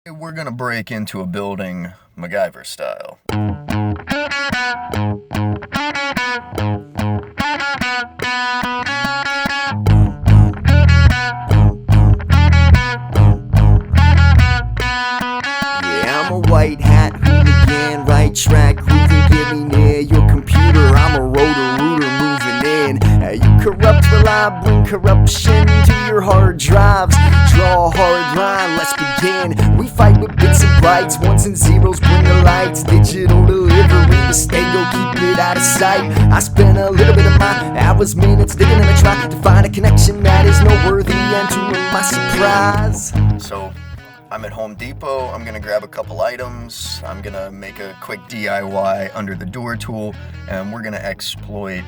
We're gonna break into a building MacGyver style. Yeah, I'm a white hat hooligan, right track, grooving, get me near your computer. I'm a rotor rooter moving in. You corrupt the lie, bring corruption to your hard drives. Draw a hard line, let's begin. We fight with bits and bytes, ones and zeros, bring the lights. Digital delivery, the stego, keep it out of sight. I spent a little bit of my hours, minutes digging in a try to find a connection that is noteworthy and to my surprise. So, I'm at Home Depot. I'm gonna grab a couple items. I'm gonna make a quick DIY under the door tool, and we're gonna exploit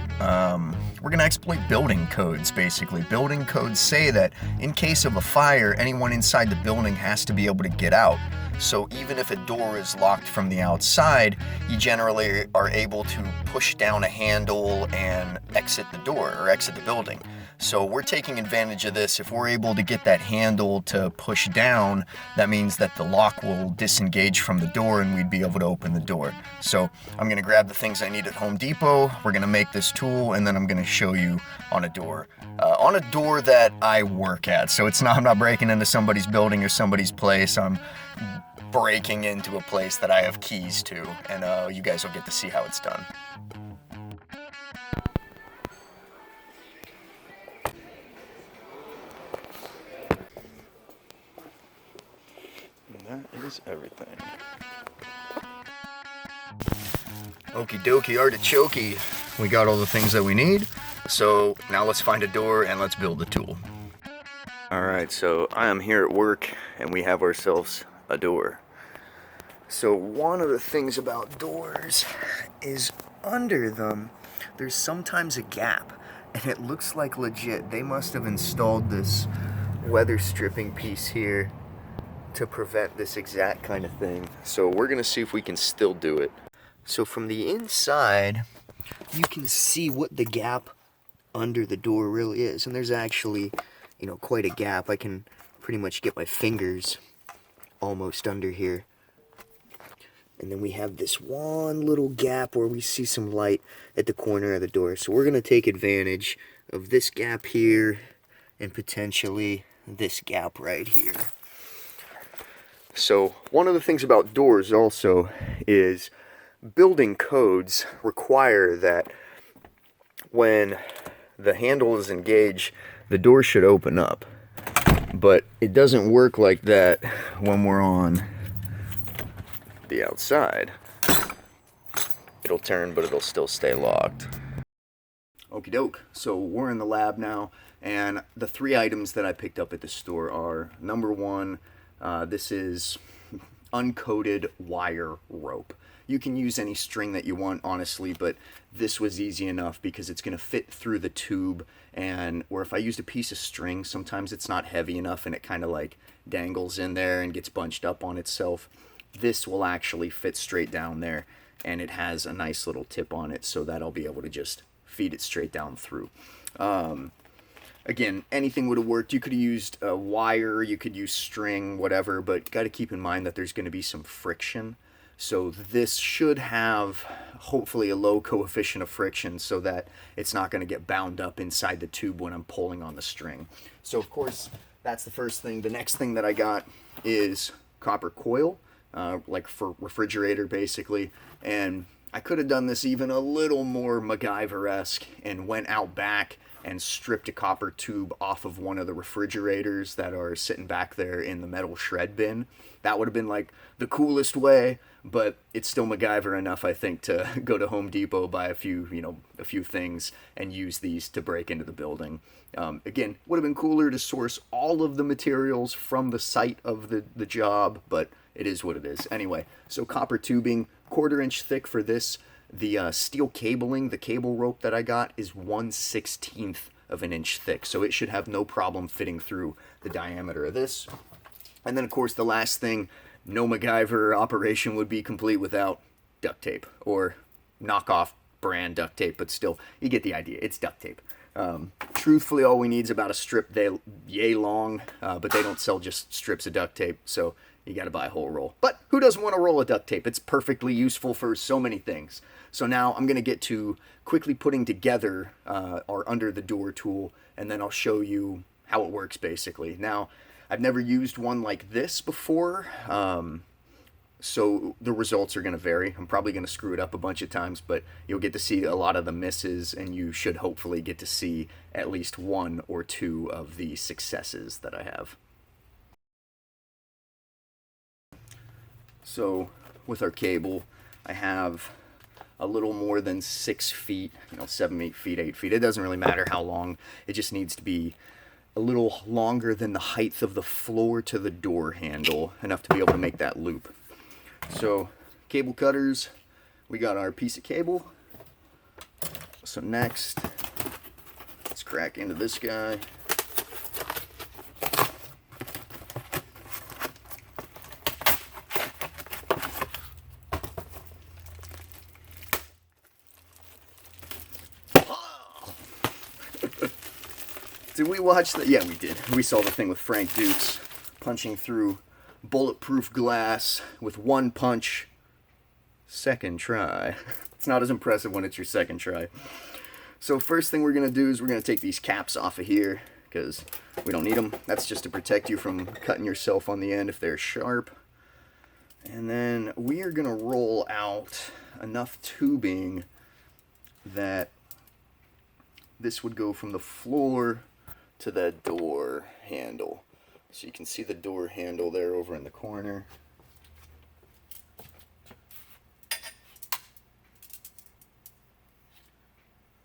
building codes. Basically, building codes say that in case of a fire, anyone inside the building has to be able to get out. So even if a door is locked from the outside, you generally are able to push down a handle and exit the door or exit the building. So we're taking advantage of this. If we're able to get that handle to push down, that means that the lock will disengage from the door and we'd be able to open the door. So I'm gonna grab the things I need at Home Depot, we're gonna make this tool, and then I'm gonna show you on a door. On a door that I work at. So I'm not breaking into somebody's building or somebody's place. I'm breaking into a place that I have keys to, and you guys will get to see how it's done. And that is everything. Okie dokie artichoke. We got all the things that we need. So now let's find a door and let's build the tool. Alright, so I am here at work and we have ourselves a door. So one of the things about doors is under them there's sometimes a gap, and it looks like legit they must have installed this weather stripping piece here to prevent this exact kind of thing. So we're gonna see if we can still do it. So from the inside you can see what the gap under the door really is, and there's actually quite a gap. I can pretty much get my fingers almost under here. And then we have this one little gap where we see some light at the corner of the door. So we're going to take advantage of this gap here and potentially this gap right here. So one of the things about doors also is building codes require that when the handle is engaged, the door should open up. But it doesn't work like that when we're on the outside. It'll turn, but it'll still stay locked. Okie doke. So we're in the lab now, and the three items that I picked up at the store are, number one, this is uncoated wire rope. You can use any string that you want, honestly, but this was easy enough because it's going to fit through the tube, and or if I used a piece of string, sometimes it's not heavy enough and it kind of like dangles in there and gets bunched up on itself. This will actually fit straight down there, and it has a nice little tip on it, so that I'll be able to just feed it straight down through. Again, anything would have worked. You could have used a wire, you could use string, whatever, but got to keep in mind that there's going to be some friction. So this should have, hopefully, a low coefficient of friction so that it's not going to get bound up inside the tube when I'm pulling on the string. So, of course, that's the first thing. The next thing that I got is copper coil, like for refrigerator, basically. And I could have done this even a little more MacGyver-esque and went out back and stripped a copper tube off of one of the refrigerators that are sitting back there in the metal shred bin. That would have been like the coolest way, but it's still MacGyver enough, I think, to go to Home Depot, buy a few things and use these to break into the building. Again, would have been cooler to source all of the materials from the site of the job, but it is what it is. Anyway, so copper tubing, 1/4 inch thick for this. The steel cabling, the cable rope that I got is 1/16 of an inch thick, so it should have no problem fitting through the diameter of this. And then, of course, the last thing, no MacGyver operation would be complete without duct tape, or knockoff brand duct tape, but still, you get the idea. It's duct tape. Truthfully, all we need is about a strip yay long, but they don't sell just strips of duct tape, so you got to buy a whole roll. But who doesn't want a roll of duct tape? It's perfectly useful for so many things. So now I'm going to get to quickly putting together our under the door tool, and then I'll show you how it works basically. Now, I've never used one like this before, so the results are going to vary. I'm probably going to screw it up a bunch of times, but you'll get to see a lot of the misses, and you should hopefully get to see at least one or two of the successes that I have. So with our cable, I have a little more than 6 feet, 7, 8 feet, 8 feet. It doesn't really matter how long. It just needs to be a little longer than the height of the floor to the door handle, enough to be able to make that loop. So cable cutters, we got our piece of cable. So next, let's crack into this guy. Did we watch that? Yeah, we did. We saw the thing with Frank Dukes punching through bulletproof glass with one punch. Second try. It's not as impressive when it's your second try. So first thing we're going to do is we're going to take these caps off of here because we don't need them. That's just to protect you from cutting yourself on the end if they're sharp. And then we are going to roll out enough tubing that this would go from the floor to the door handle. So you can see the door handle there over in the corner.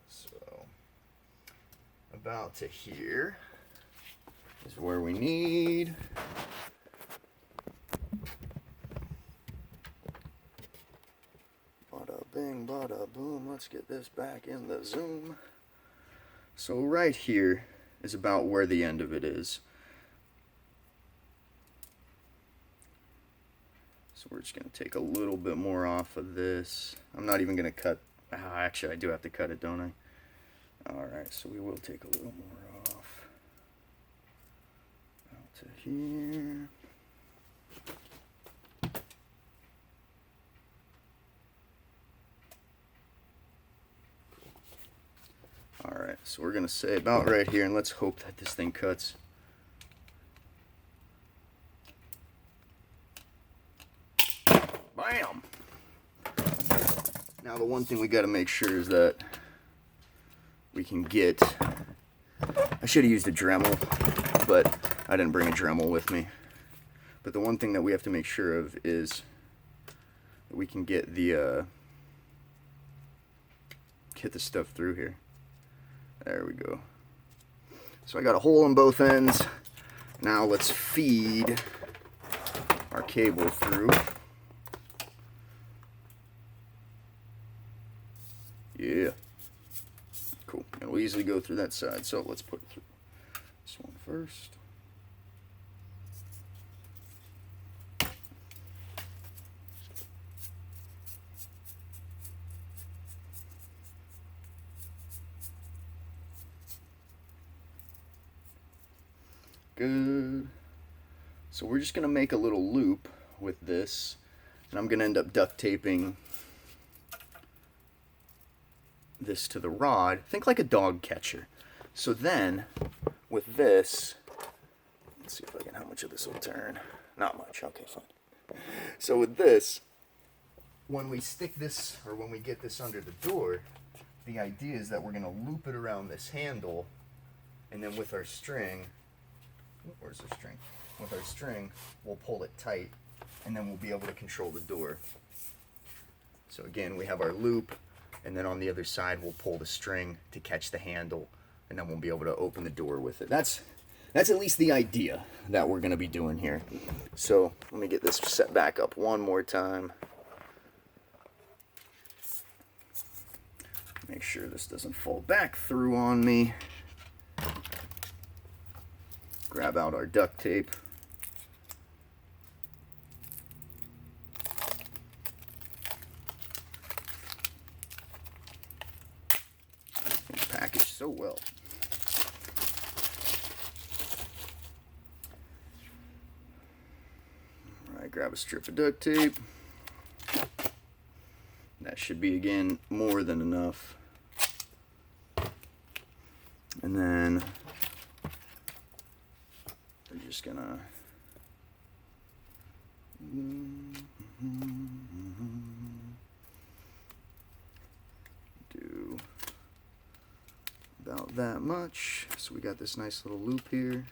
So about to here is where we need. Bada bing, bada boom. Let's get this back in the zoom. So right here is about where the end of it is. So we're just going to take a little bit more off of this. I'm not even going to cut. Actually, I do have to cut it, don't I? Alright, so we will take a little more off. Out to here. Alright, so we're going to say about right here, and let's hope that this thing cuts. Bam! Now the one thing we got to make sure is that we can get... I should have used a Dremel, but I didn't bring a Dremel with me. But the one thing that we have to make sure of is that we can get the stuff through here. There we go. So I got a hole in both ends. Now let's feed our cable through. Yeah. Cool. And we'll easily go through that side. So let's put it through this one first. Good. So we're just going to make a little loop with this, and I'm going to end up duct taping this to the rod. Think like a dog catcher. So then, with this, let's see if I can, how much of this will turn. Not much. Okay, fine. So with this, when we stick this, or when we get this under the door, the idea is that we're going to loop it around this handle, and then with our string, where's the string? With our string, we'll pull it tight, and then we'll be able to control the door. So again, we have our loop, and then on the other side, we'll pull the string to catch the handle, and then we'll be able to open the door with it. That's at least the idea that we're going to be doing here. So let me get this set back up one more time. Make sure this doesn't fall back through on me. Grab out our duct tape. It's packaged so well. grab a strip of duct tape. That should be, again, more than enough. And then we're just gonna do about that much. So we got this nice little loop here.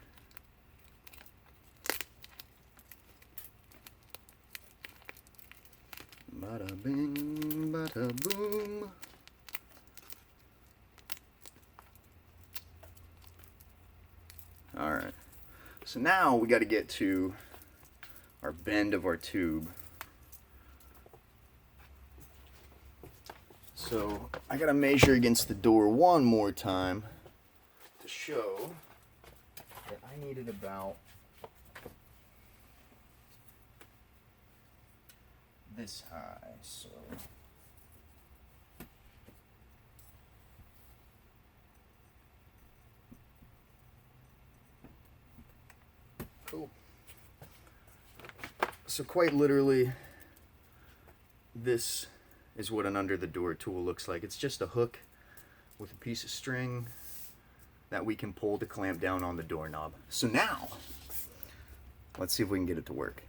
Bada bing, bada boom. Alright, so now we got to get to our bend of our tube. So I got to measure against the door one more time to show that I needed about this high. So cool. So quite literally, this is what an under the door tool looks like. It's just a hook with a piece of string that we can pull to clamp down on the doorknob. So now, let's see if we can get it to work.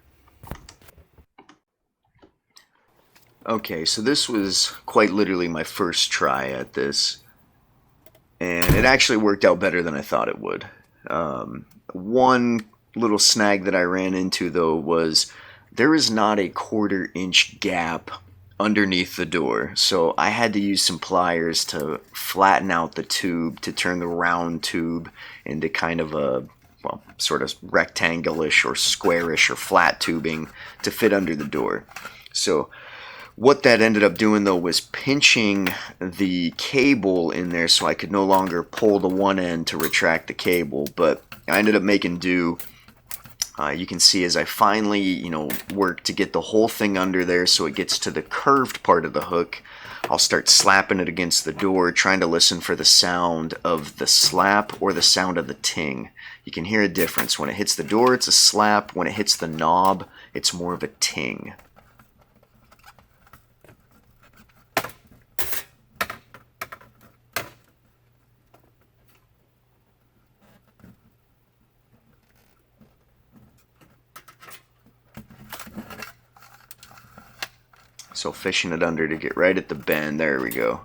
Okay, so this was quite literally my first try at this, and it actually worked out better than I thought it would. One little snag that I ran into, though, was there is not a 1/4 inch gap underneath the door, so I had to use some pliers to flatten out the tube to turn the round tube into kind of a, well, sort of rectangle-ish or squarish or flat tubing to fit under the door. So what that ended up doing, though, was pinching the cable in there so I could no longer pull the one end to retract the cable, but I ended up making do. You can see as I finally, work to get the whole thing under there so it gets to the curved part of the hook, I'll start slapping it against the door, trying to listen for the sound of the slap or the sound of the ting. You can hear a difference. When it hits the door, it's a slap. When it hits the knob, it's more of a ting. So fishing it under to get right at the bend. There we go.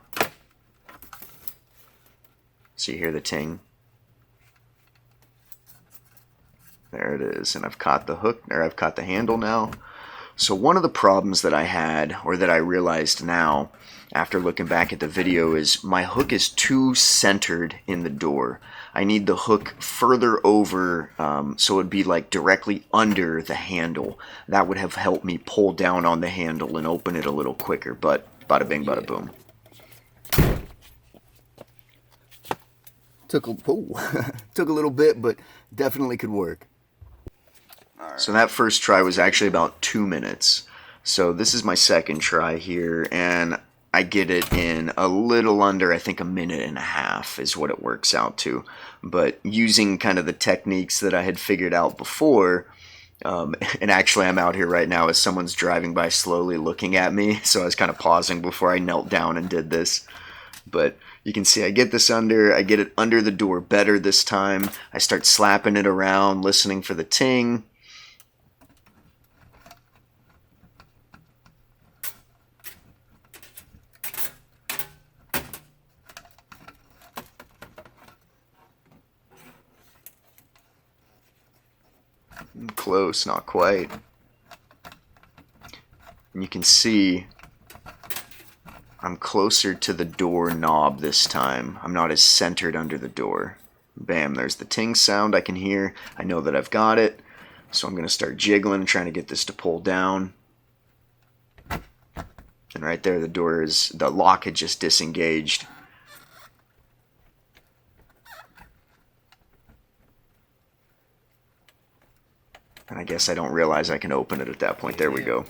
So you hear the ting? There it is. And I've caught the hook, or I've caught the handle now. So one of the problems that I had, or that I realized now after looking back at the video, is my hook is too centered in the door. I need the hook further over, so it would be like directly under the handle. That would have helped me pull down on the handle and open it a little quicker, but bada bing, bada boom. Took a little bit, but definitely could work. So that first try was actually about 2 minutes. So this is my second try here, and I get it in a little under, I think, 1.5 minutes is what it works out to. But using kind of the techniques that I had figured out before, and actually I'm out here right now as someone's driving by slowly looking at me, so I was kind of pausing before I knelt down and did this. But you can see I get this under, I get it under the door better this time. I start slapping it around, listening for the ting. Close, not quite. And you can see I'm closer to the door knob this time. I'm not as centered under the door. Bam, there's the ting sound I can hear. I know that I've got it. So I'm going to start jiggling and trying to get this to pull down. And right there, the lock had just disengaged. And I guess I don't realize I can open it at that point. There we go.